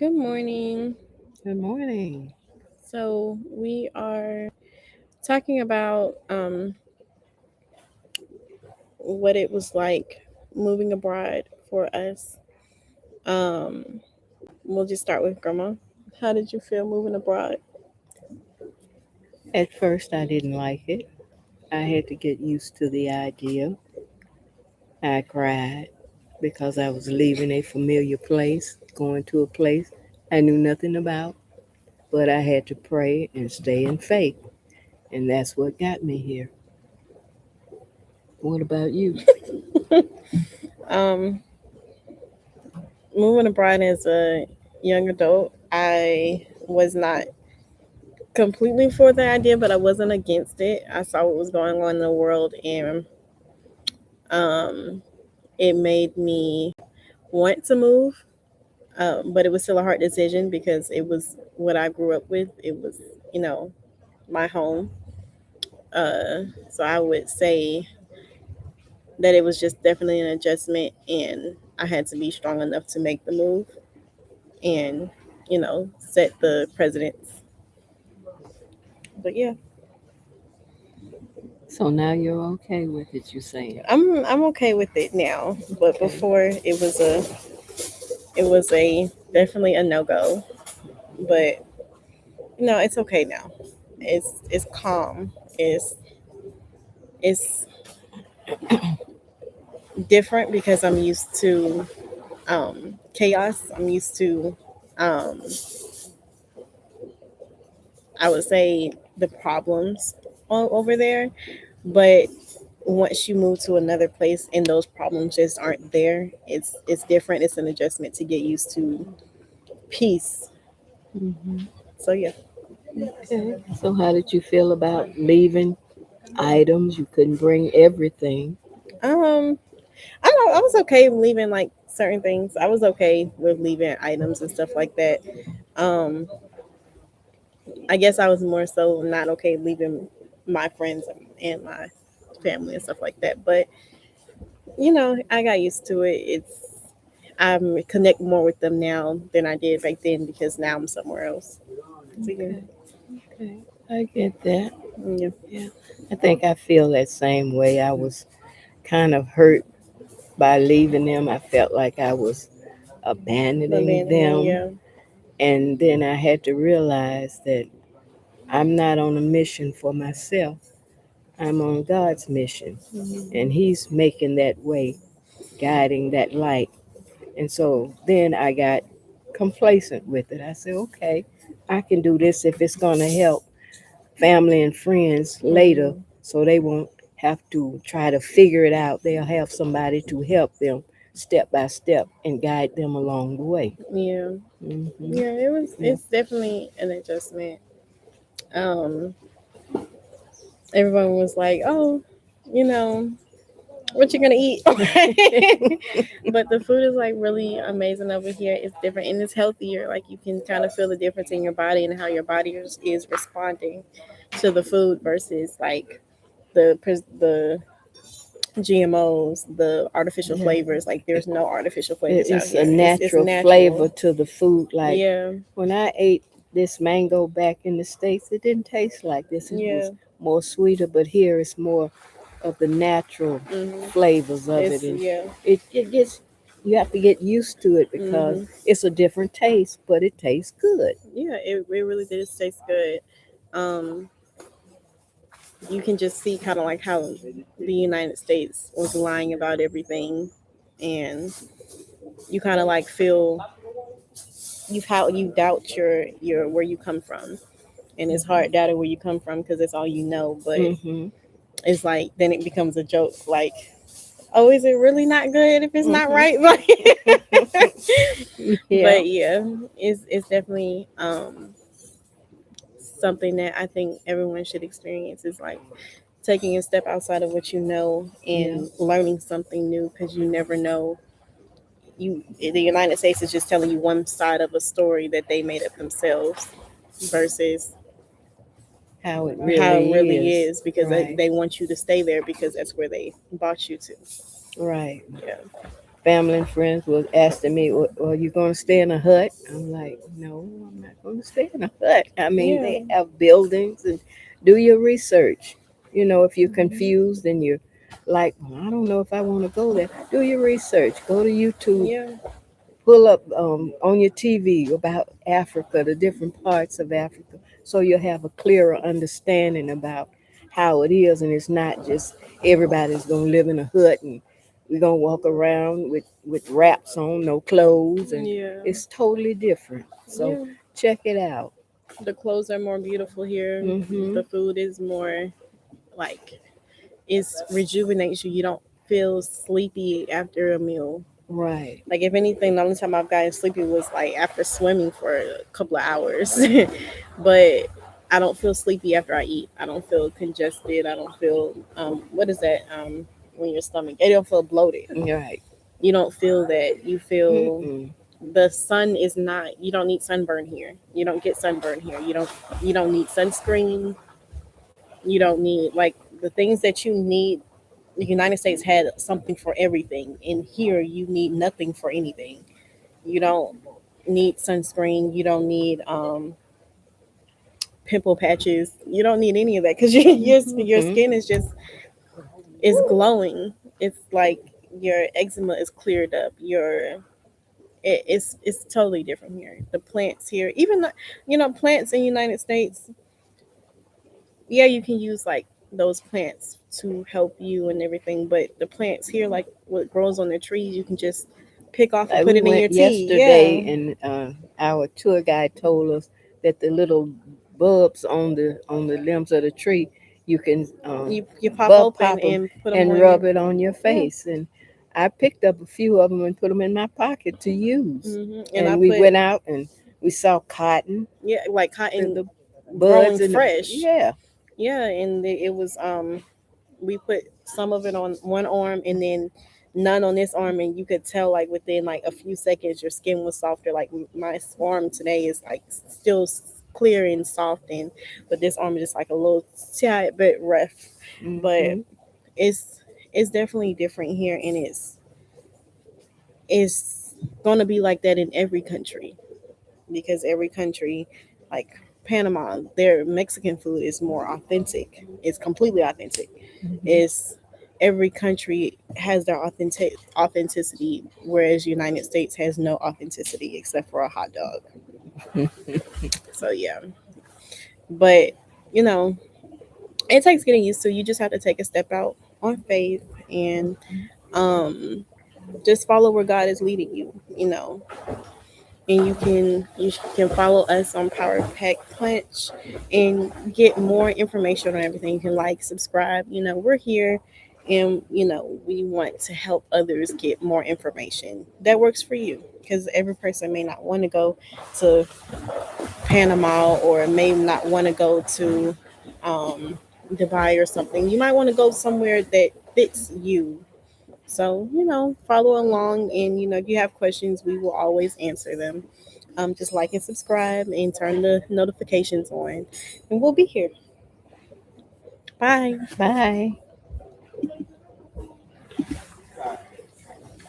Good morning. Good morning. So we are talking about what it was like moving abroad for us. Um, we'll just start with Grandma. How did you feel moving abroad? At first, I didn't like it. I had to get used to the idea. I cried because I was leaving a familiar place, going to a place I knew nothing about. But I had to pray and stay in faith. And that's what got me here. What about you? Um, moving abroad as a young adult, I was not completely for the idea, but I wasn't against it. I saw what was going on in the world, and um, it made me want to move. But it was still a hard decision because it was what I grew up with. It was, you know, my home. So I would say that it was just definitely an adjustment, and I had to be strong enough to make the move and, set the precedents. But yeah, So now you're okay with it, you're saying? I'm okay with it now. But Okay. before it was a definitely a no go. But no, it's okay now. It's calm. It's different because I'm used to chaos. I'm used to, um, I would say, the problems over there. But once you move to another place and those problems just aren't there, it's different. It's an adjustment to get used to peace. Hmm. So yeah, Okay. So, how did you feel about leaving items? You couldn't bring everything. um, I don't know. I was okay leaving like certain things. I was okay with leaving items and stuff like that. Um, I guess I was more so not okay leaving my friends and my family and stuff like that. But I got used to it. I'm connect more with them now than I did back then because now I'm somewhere else. So yeah, Okay. Okay. I get that. yeah, Yeah. I think I feel that same way. I was kind of hurt by leaving them. I felt like I was abandoning abandonment. them. Yeah, And then I had to realize that I'm not on a mission for myself. I'm on God's mission. hmm, And He's making that way, guiding that light. And so then I got complacent with it. I said, okay, I can do this if it's going to help family and friends later hmm, so they won't have to try to figure it out. They'll have somebody to help them step by step and guide them along the way. yeah, Hmm. yeah. It was. Yeah. It's definitely an adjustment. Um, Everyone was like, "Oh, you know, what you gonna eat?" But the food is like really amazing over here. It's different and it's healthier. Like you can kind of feel the difference in your body and how your body is responding to the food versus like the GMOs, the artificial Yeah. flavors. Like there's no artificial flavors out It's a here. It's natural flavor natural. to the food. Like Yeah, when I ate this mango back in the States, it didn't taste like this. It yeah. was more sweeter, but here it's more of the natural Hmm. flavors of it. It's And yeah. it gets, you have to get used to it because Hmm. it's a different taste, but it tastes good. Yeah. It really does taste good. Um, you can just see kind of like how the United States was lying about everything, and you kind of like feel you doubt your where you come from, and it's hard doubting where you come from because it's all you know. But Hmm. it's like then it becomes a joke, like, oh, is it really not good if it's not Hmm. right? Yeah. But yeah, it's definitely something that I think everyone should experience. Is like taking a step outside of what you know Yeah. and learning something new because you never know. The United States is just telling you one side of a story that they made up themselves versus How it how it really really is. is because they, Right. they want you to stay there because that's where they bought you to. Right. Yeah. family and friends was asking me, "Well, are you going to stay in a hut?" I'm like, "No, I'm not going to stay in a hut." I mean, Yeah. they have buildings, and do your research. You know, if you're Mhm. confused and you're like, well, I don't know if I want to go there, do your research. Go to YouTube, Yeah. pull up on your TV about Africa, the different parts of Africa, so you'll have a clearer understanding about how it is. And it's not just everybody's going to live in a hut and we're going to walk around with wraps on, no clothes. And Yeah. it's totally different. So Yeah. check it out. The clothes are more beautiful here. Mm-hmm. The food is more like it's rejuvenates you. You don't feel sleepy after a meal. Right. Like if anything, the only time I've gotten sleepy was like after swimming for a couple of hours. But I don't feel sleepy after I eat. I don't feel congested. I don't feel what is that? When your stomach, I don't feel bloated. Right. You don't feel that. You feel Mm-mm. the sun is not. You don't need sunburn here. You don't get sunburn here. You don't need sunscreen. You don't need like the things that you need. The United States had something for everything, and here you need nothing for anything. You don't need sunscreen. You don't need pimple patches. You don't need any of that because your Mm-hmm. skin is just is glowing. It's like your eczema is cleared up. It's totally different here. The plants here, even the, plants in United States. Yeah, you can use like those plants to help you and everything, but the plants here, like what grows on the trees, you can just pick off and Like put we it in your went tea. yesterday, Yeah. and our tour guide told us that the little bulbs on the limbs of the tree, you can You pop open pop them and put them and on your rub it on your yeah. face. And I picked up a few of them and put them in my pocket to use. And I And we put went out and we saw cotton yeah, like and cotton the growing buds and fresh. yeah. Yeah, and it was we put some of it on one arm and then none on this arm, and you could tell like within like a few seconds your skin was softer. Like my arm today is like still clear and soft, and but this arm is just like a little tad bit rough. But Hmm. it's it's definitely different here, and it's gonna be like that in every country because every country, like Panama, their Mexican food is more authentic. It's completely authentic. Is every country has their authenticity, whereas United States has no authenticity except for a hot dog. So yeah, but you know, it takes getting used to. You just have to take a step out on faith and um, just follow where God is leading you. And you can follow us on Power Pack Punch and get more information on everything. You can like, subscribe. We're here, and we want to help others get more information that works for you because every person may not want to go to Panama or may not want to go to um, Dubai or something. You might want to go somewhere that fits you. So, follow along, and if you have questions, we will always answer them. Just like and subscribe and turn the notifications on, and we'll be here. Bye. Bye.